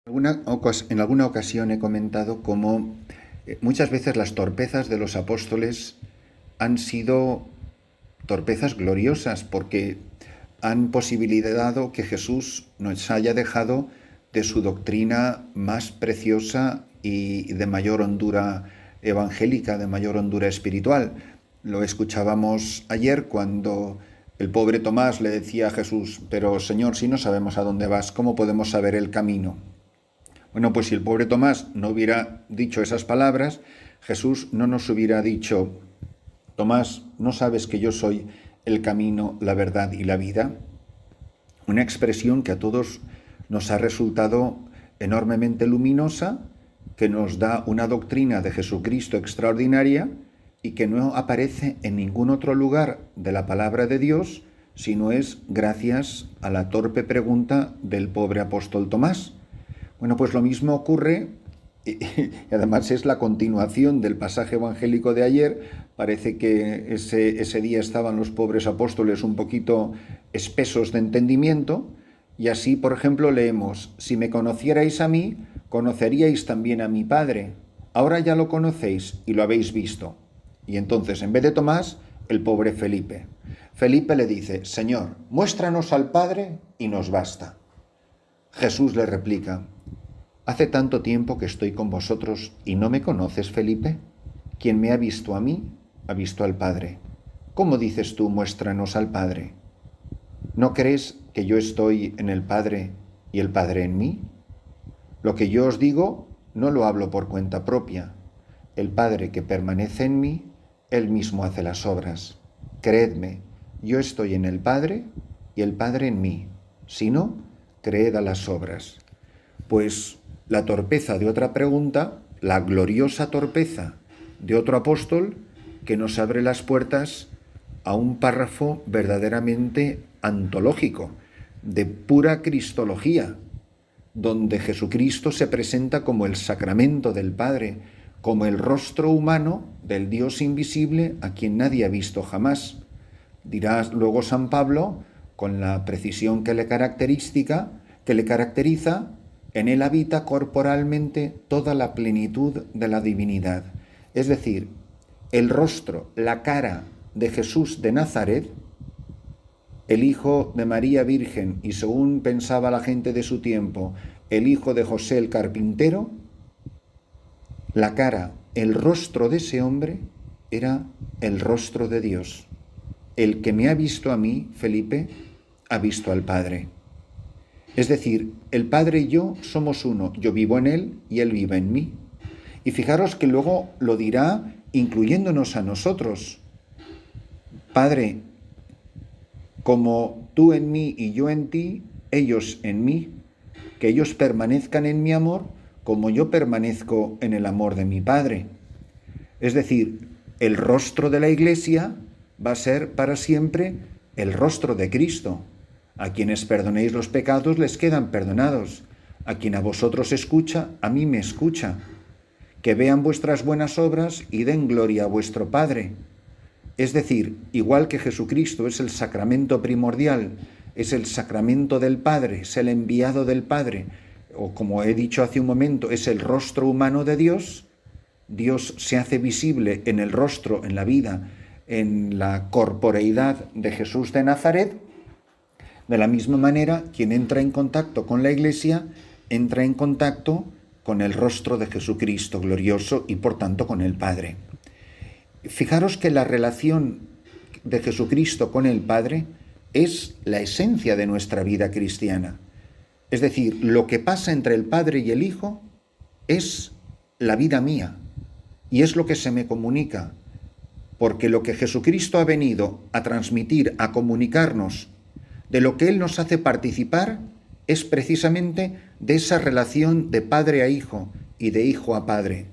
En alguna ocasión he comentado cómo muchas veces las torpezas de los apóstoles han sido torpezas gloriosas porque han posibilitado que Jesús nos haya dejado de su doctrina más preciosa y de mayor hondura evangélica, de mayor hondura espiritual. Lo escuchábamos ayer cuando el pobre Tomás le decía a Jesús: pero Señor, si no sabemos a dónde vas, ¿cómo podemos saber el camino? Bueno, pues si el pobre Tomás no hubiera dicho esas palabras, Jesús no nos hubiera dicho: Tomás, ¿no sabes que yo soy el camino, la verdad y la vida? Una expresión que a todos nos ha resultado enormemente luminosa, que nos da una doctrina de Jesucristo extraordinaria y que no aparece en ningún otro lugar de la palabra de Dios, sino es gracias a la torpe pregunta del pobre apóstol Tomás. Bueno, pues lo mismo ocurre, y además es la continuación del pasaje evangélico de ayer. Parece que ese día estaban los pobres apóstoles un poquito espesos de entendimiento, y así, por ejemplo, leemos: si me conocierais a mí, conoceríais también a mi Padre. Ahora ya lo conocéis y lo habéis visto. Y entonces, en vez de Tomás, el pobre Felipe. Felipe le dice: Señor, muéstranos al Padre y nos basta. Jesús le replica: ¿hace tanto tiempo que estoy con vosotros y no me conoces, Felipe? Quien me ha visto a mí, ha visto al Padre. ¿Cómo dices tú, muéstranos al Padre? ¿No crees que yo estoy en el Padre y el Padre en mí? Lo que yo os digo no lo hablo por cuenta propia. El Padre que permanece en mí, Él mismo hace las obras. Creedme, yo estoy en el Padre y el Padre en mí. Si no, creed a las obras. Pues la torpeza de otra pregunta, la gloriosa torpeza de otro apóstol, que nos abre las puertas a un párrafo verdaderamente antológico, de pura cristología, donde Jesucristo se presenta como el sacramento del Padre, como el rostro humano del Dios invisible a quien nadie ha visto jamás. Dirá luego San Pablo, con la precisión que le caracteriza: en él habita corporalmente toda la plenitud de la divinidad. Es decir, el rostro, la cara de Jesús de Nazaret, el hijo de María Virgen y, según pensaba la gente de su tiempo, el hijo de José el carpintero, la cara, el rostro de ese hombre era el rostro de Dios. El que me ha visto a mí, Felipe, ha visto al Padre. Es decir, el Padre y yo somos uno. Yo vivo en Él y Él vive en mí. Y fijaros que luego lo dirá incluyéndonos a nosotros: Padre, como tú en mí y yo en ti, ellos en mí, que ellos permanezcan en mi amor como yo permanezco en el amor de mi Padre. Es decir, el rostro de la Iglesia va a ser para siempre el rostro de Cristo. A quienes perdonéis los pecados les quedan perdonados. A quien a vosotros escucha, a mí me escucha. Que vean vuestras buenas obras y den gloria a vuestro Padre. Es decir, igual que Jesucristo es el sacramento primordial, es el sacramento del Padre, es el enviado del Padre, o como he dicho hace un momento, es el rostro humano de Dios. Dios se hace visible en el rostro, en la vida, en la corporeidad de Jesús de Nazaret. De la misma manera, quien entra en contacto con la Iglesia, entra en contacto con el rostro de Jesucristo glorioso y por tanto con el Padre. Fijaros que la relación de Jesucristo con el Padre es la esencia de nuestra vida cristiana. Es decir, lo que pasa entre el Padre y el Hijo es la vida mía y es lo que se me comunica, porque lo que Jesucristo ha venido a transmitir, a comunicarnos, de lo que Él nos hace participar, es precisamente de esa relación de padre a hijo y de hijo a padre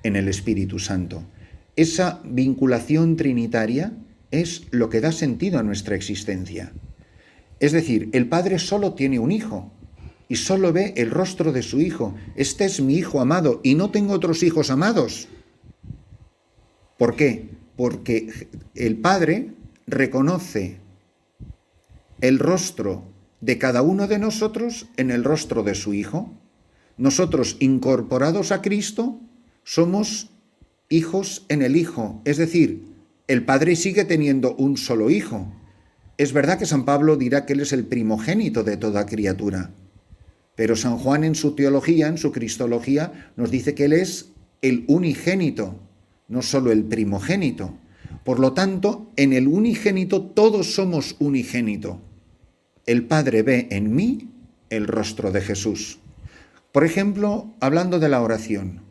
en el Espíritu Santo. Esa vinculación trinitaria es lo que da sentido a nuestra existencia. Es decir, el Padre solo tiene un hijo y solo ve el rostro de su hijo. Este es mi hijo amado y no tengo otros hijos amados. ¿Por qué? Porque el Padre reconoce el rostro de cada uno de nosotros en el rostro de su Hijo. Nosotros, incorporados a Cristo, somos hijos en el Hijo. Es decir, el Padre sigue teniendo un solo Hijo. Es verdad que San Pablo dirá que Él es el primogénito de toda criatura, pero San Juan en su teología, en su cristología, nos dice que Él es el unigénito, no solo el primogénito. Por lo tanto, en el unigénito todos somos unigénito. El Padre ve en mí el rostro de Jesús. Por ejemplo, hablando de la oración,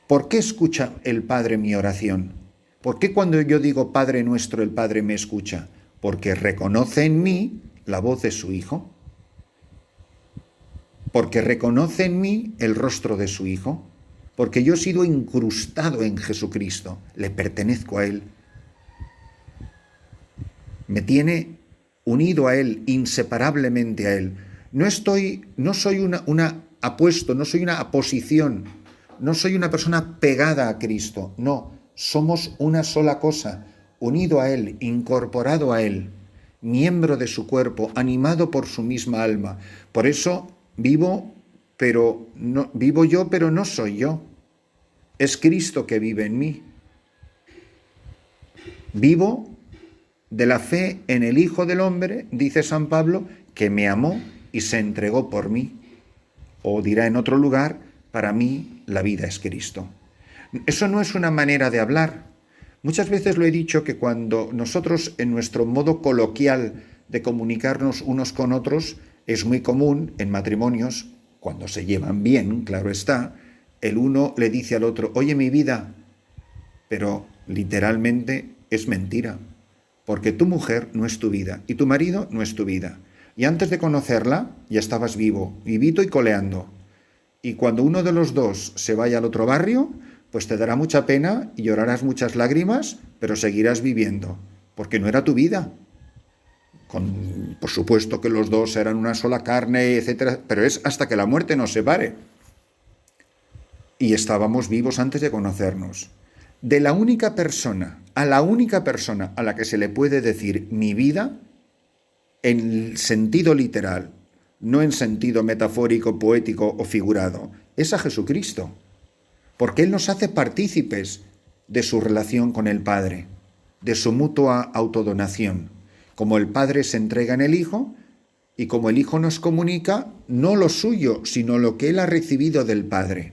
¿por qué escucha el Padre mi oración? ¿Por qué cuando yo digo Padre nuestro el Padre me escucha? Porque reconoce en mí la voz de su Hijo. Porque reconoce en mí el rostro de su Hijo. Porque yo he sido incrustado en Jesucristo, le pertenezco a Él. Me tiene unido a Él, inseparablemente a Él. No soy una apuesto, no soy una aposición, no soy una persona pegada a Cristo, no, somos una sola cosa, unido a Él, incorporado a Él, miembro de su cuerpo, animado por su misma alma. Por eso vivo yo, pero no soy yo. Es Cristo que vive en mí. Vivo de la fe en el Hijo del Hombre, dice San Pablo, que me amó y se entregó por mí. O dirá en otro lugar, para mí la vida es Cristo. Eso no es una manera de hablar. Muchas veces lo he dicho que cuando nosotros en nuestro modo coloquial de comunicarnos unos con otros, es muy común en matrimonios, cuando se llevan bien, claro está, el uno le dice al otro, oye mi vida, pero literalmente es mentira, porque tu mujer no es tu vida y tu marido no es tu vida. Y antes de conocerla ya estabas vivo, vivito y coleando. Y cuando uno de los dos se vaya al otro barrio, pues te dará mucha pena y llorarás muchas lágrimas, pero seguirás viviendo, porque no era tu vida. Por supuesto que los dos eran una sola carne, etcétera, pero es hasta que la muerte nos separe. Y estábamos vivos antes de conocernos. De la única persona a la que se le puede decir mi vida, en sentido literal, no en sentido metafórico, poético o figurado, es a Jesucristo. Porque Él nos hace partícipes de su relación con el Padre, de su mutua autodonación. Como el Padre se entrega en el Hijo y como el Hijo nos comunica no lo suyo, sino lo que Él ha recibido del Padre.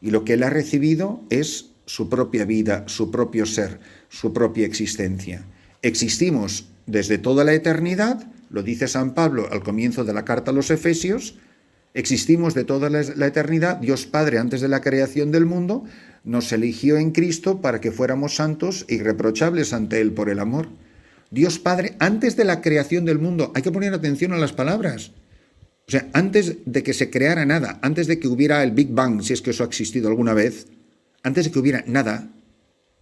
Y lo que Él ha recibido es su propia vida, su propio ser, su propia existencia. Existimos desde toda la eternidad, lo dice San Pablo al comienzo de la carta a los Efesios, existimos de toda la eternidad, Dios Padre antes de la creación del mundo, nos eligió en Cristo para que fuéramos santos e irreprochables ante Él por el amor. Dios Padre antes de la creación del mundo, hay que poner atención a las palabras. O sea, antes de que se creara nada, antes de que hubiera el Big Bang, si es que eso ha existido alguna vez, antes de que hubiera nada,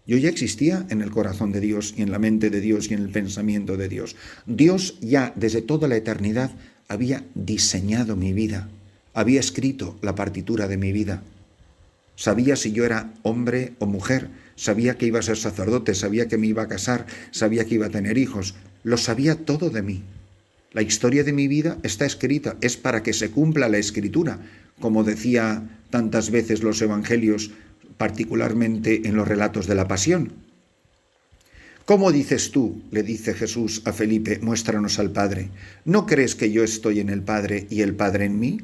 yo ya existía en el corazón de Dios y en la mente de Dios y en el pensamiento de Dios. Dios ya desde toda la eternidad había diseñado mi vida, había escrito la partitura de mi vida. Sabía si yo era hombre o mujer, sabía que iba a ser sacerdote, sabía que me iba a casar, sabía que iba a tener hijos, lo sabía todo de mí. La historia de mi vida está escrita, es para que se cumpla la Escritura, como decía tantas veces los evangelios, particularmente en los relatos de la Pasión. ¿Cómo dices tú, le dice Jesús a Felipe, muéstranos al Padre? ¿No crees que yo estoy en el Padre y el Padre en mí?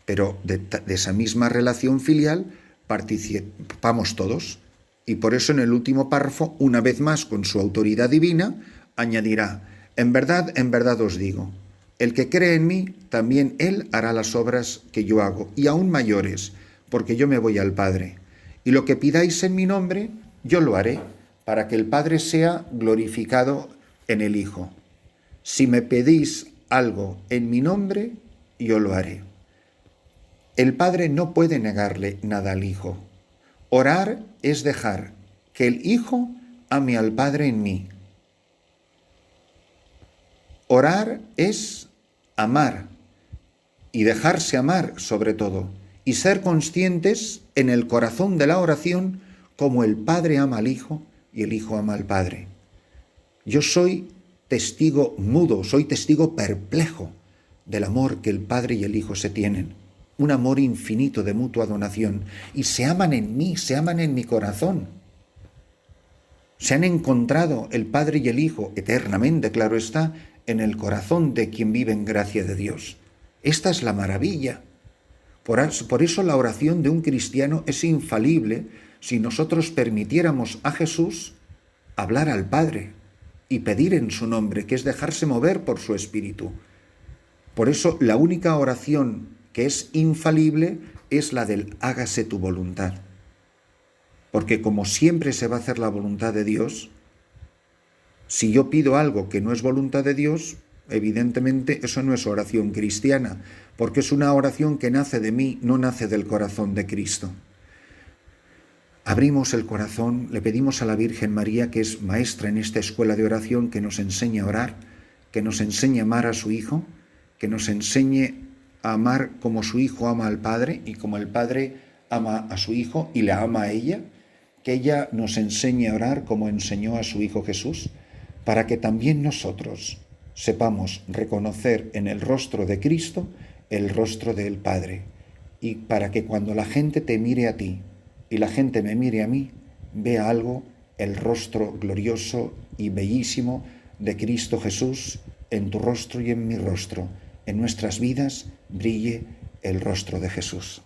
Pero de esa misma relación filial participamos todos. Y por eso en el último párrafo, una vez más con su autoridad divina, añadirá, en verdad os digo, el que cree en mí, también él hará las obras que yo hago, y aún mayores, porque yo me voy al Padre. Y lo que pidáis en mi nombre, yo lo haré, para que el Padre sea glorificado en el Hijo. Si me pedís algo en mi nombre, yo lo haré. El Padre no puede negarle nada al Hijo. Orar es dejar que el Hijo ame al Padre en mí. Orar es amar y dejarse amar sobre todo y ser conscientes en el corazón de la oración como el Padre ama al Hijo y el Hijo ama al Padre. Yo soy testigo mudo, soy testigo perplejo del amor que el Padre y el Hijo se tienen. un amor infinito de mutua donación, y se aman en mí, se aman en mi corazón. Se han encontrado el Padre y el Hijo, eternamente, claro está, en el corazón de quien vive en gracia de Dios. Esta es la maravilla. Por eso la oración de un cristiano es infalible si nosotros permitiéramos a Jesús hablar al Padre y pedir en su nombre, que es dejarse mover por su Espíritu. Por eso la única oración que es infalible es la del hágase tu voluntad. Porque como siempre se va a hacer la voluntad de Dios, si yo pido algo que no es voluntad de Dios, evidentemente eso no es oración cristiana, porque es una oración que nace de mí, no nace del corazón de Cristo. Abrimos el corazón, le pedimos a la Virgen María, que es maestra en esta escuela de oración, que nos enseñe a orar, que nos enseñe a amar a su Hijo, que nos enseñe a amar como su Hijo ama al Padre y como el Padre ama a su Hijo y la ama a ella, que ella nos enseñe a orar como enseñó a su Hijo Jesús, para que también nosotros sepamos reconocer en el rostro de Cristo el rostro del Padre, y para que cuando la gente te mire a ti y la gente me mire a mí, vea algo, el rostro glorioso y bellísimo de Cristo Jesús en tu rostro y en mi rostro. En nuestras vidas brille el rostro de Jesús.